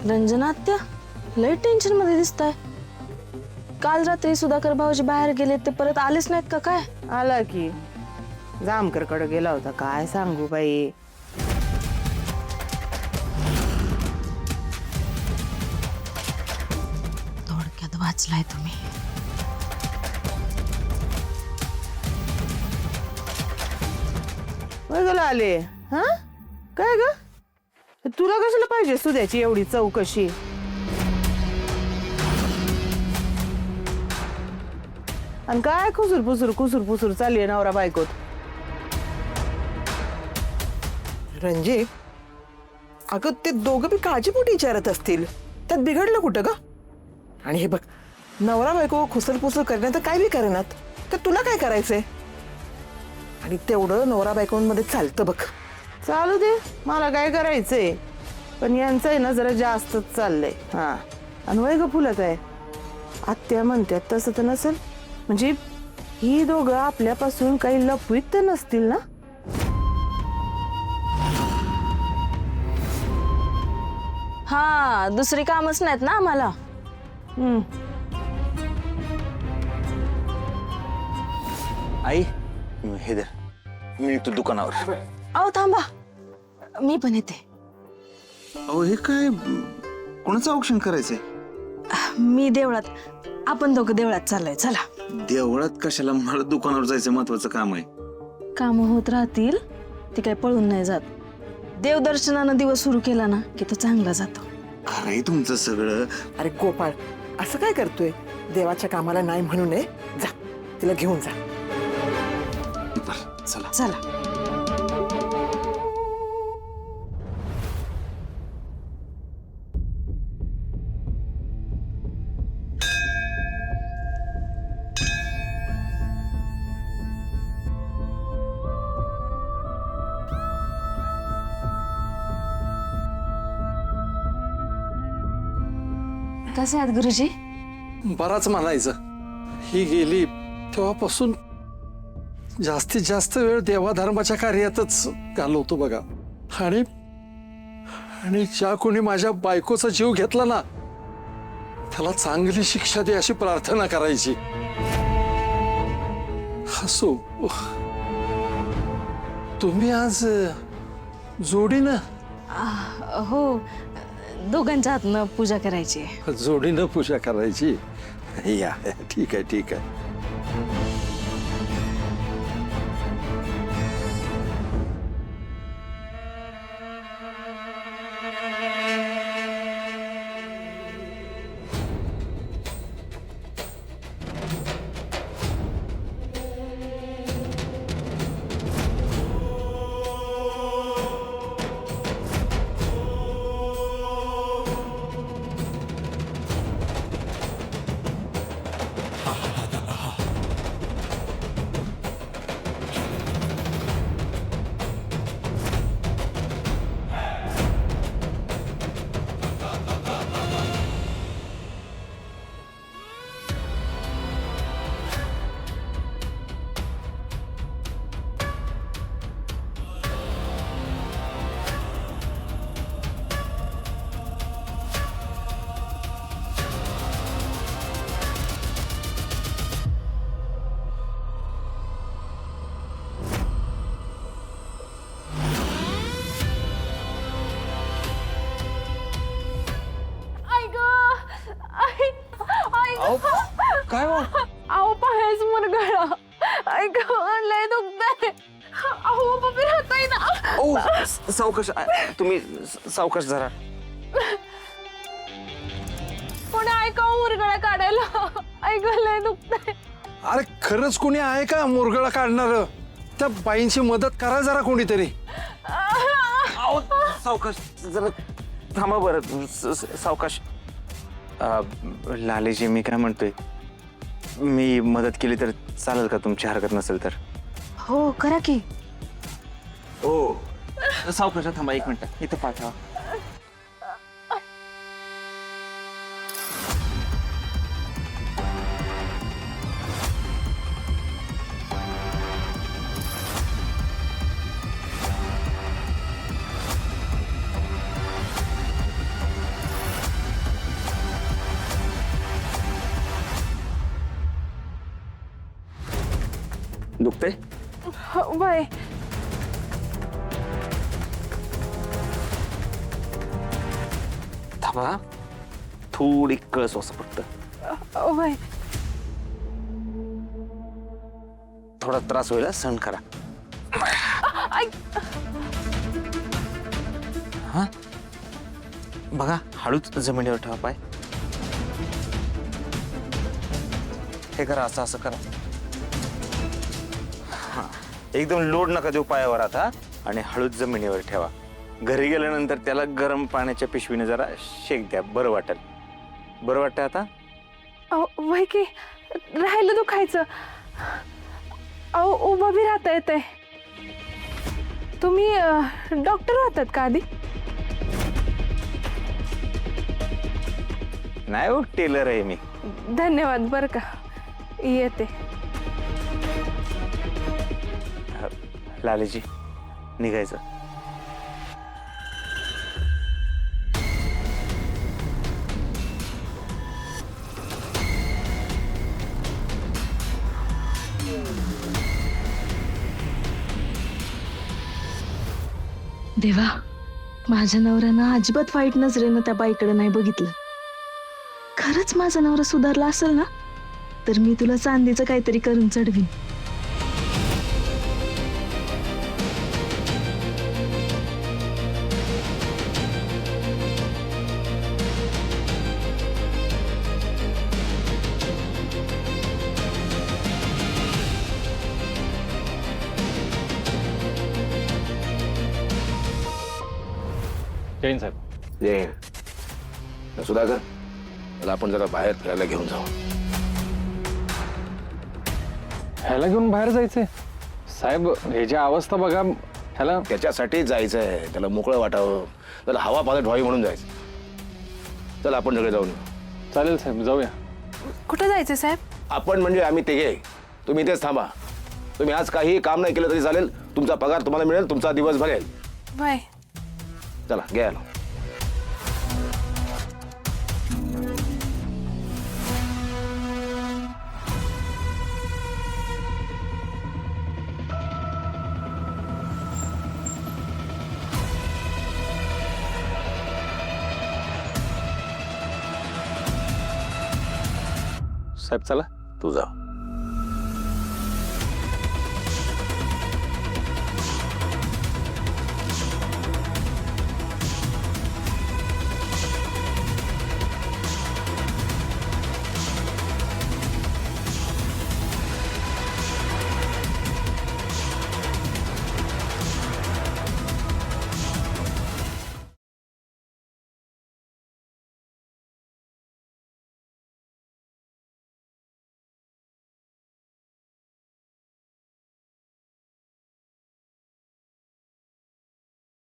रंजना आत्या लय टेन्शन मध्ये दिसताय. काल रात्री सुधाकर भाऊजी बाहेर गेले ते परत आलेच नाहीत का काय? आला की जामकरकडे गेला होता. काय सांगू बाई. थोडक्यात वाचलाय तुम्ही. वगैरे आले. हा काय ग, तुला कशाला पाहिजे सुद्याची एवढी चौकशी? आणि काय खुसूर पुसूर चालली नवरा बायकोत? रणजी, अगं ते दोघं बी काळजीपोटी विचारत असतील. त्यात बिघडलं कुठं ग? आणि हे बघ, नवरा बायको खुसरपुसर करण्यात काय बी करण्यात तर तुला काय करायचंय? आणि तेवढं नवरा बायकोंमध्ये चालतं बघ. चालू दे, मला काय करायचंय. पण यांचं आहे ना जरा जास्तच चाललंय. हा, आणि वय ग फुलत आहे. आत्या म्हणतात तसं तर नसेल. म्हणजे ही दोघं आपल्यापासून काही लपवीत तर नसतील ना? हा, दुसरी कामच नाहीत ना आम्हाला. आई हे दे, मी निघतो दुकानावर. अहो थांबा, मी पण येते. अहो हे काय, कोणाचं औक्षण करायचंय? मी देवळात, आपण दोघं देवळात चाललोय. चला. देवळात कशाला? मला दुकानावर जायचं महत्वाचं काम आहे. काम होत राहतील, ती काही पळून नाही जात. देवदर्शनानं दिवस सुरू केला ना की तो चांगला जातो. खरंय तुमचं सगळं. अरे गोपाळ, असं काय करतोय? देवाच्या कामाला नाही म्हणू नये. जा, तिला घेऊन जा. बरं, चला. चला. कसे आहेत गुरुजी? बराच म्हणायचं. ही गेली तेव्हापासून जास्तीत जास्त वेळ देवाधर्माच्या कार्यातच घालवतो बघा. आणि आणि ज्या कोणी माझ्या बायकोचा जीव घेतला ना, त्याला चांगली शिक्षा दे अशी प्रार्थना करायची. हसू, तुम्ही आज जोडीनं? हो, दोघांच्या हातनं पूजा करायची. जोडीनं पूजा करायची. या, ठीक आहे ठीक आहे. काय हो? अहो पायाच मुरगळा. ऐक, लय दुखतंय. अहो पप्पी राहताय ना. ओ सावकाश, तुम्ही सावकाश जरा. कोणी ऐका मुरगळा काढायला. ऐक, लय दुखतंय. अरे खरंच कोणी आहे का मुरगळा काढणार? त्या बाईंची मदत करा जरा कोणीतरी. सावकाश जरा थांबा बरं. सावकाश. लालेजी, मी काय म्हणतोय, मी मदत केली तर चालेल का? तुमची हरकत नसेल तर. हो करा की. हो, सावकाश थांबा 1 मिनिट, इथं पाठवा. दुखतंय? वय थांबा, थोडी कळस असं फक्त. वय थोडा त्रास होईल, सहन करा. हा, बघा हळूच जमिनीवर ठेवा पाय. हे करा, असं असं करा. हा, एकदम लोड नका देऊ पायावर आता, आणि हळूच जमिनीवर ठेवा. घरी गेल्यानंतर त्याला गरम पाण्याच्या पिशवीने जरा शेक द्या, बरं वाटेल. बरं वाटतंय आता? वय की राहिलं दुखायचं. अहो उभं बी राहता येतंय. तुम्ही डॉक्टर होतात का आधी? नाही हो, टेलर आहे मी. धन्यवाद बरं का, येते. लालीजी, निघायचं. देवा, माझ्या नवऱ्यानं अजिबात वाईट नजरेनं त्या बाईकडे नाही बघितलं. खरंच माझा नवरा सुधारला असेल ना, तर मी तुला चांदीचं काहीतरी करून चढवीन. जैन साहेब. जय सुधाकर, मला आपण जरा बाहेर फिरायला घेऊन जाऊ. ह्याला घेऊन बाहेर जायचंय साहेब? ह्याची अवस्था बघा. ह्याला त्याच्यासाठी जायचं आहे, त्याला मोकळं वाटावं, त्याला हवा पाण्यात व्हावी म्हणून जायचं. चल आपण सगळे जाऊन येऊ. चालेल साहेब, जाऊया. कुठं जायचं साहेब? आपण म्हणजे आम्ही तिघे. तुम्ही इथेच थांबा. तुम्ही आज काही काम नाही केलं तरी चालेल. तुमचा पगार तुम्हाला मिळेल, तुमचा दिवस भरेल. वय चला घ्या. साहेब चला. तू जा.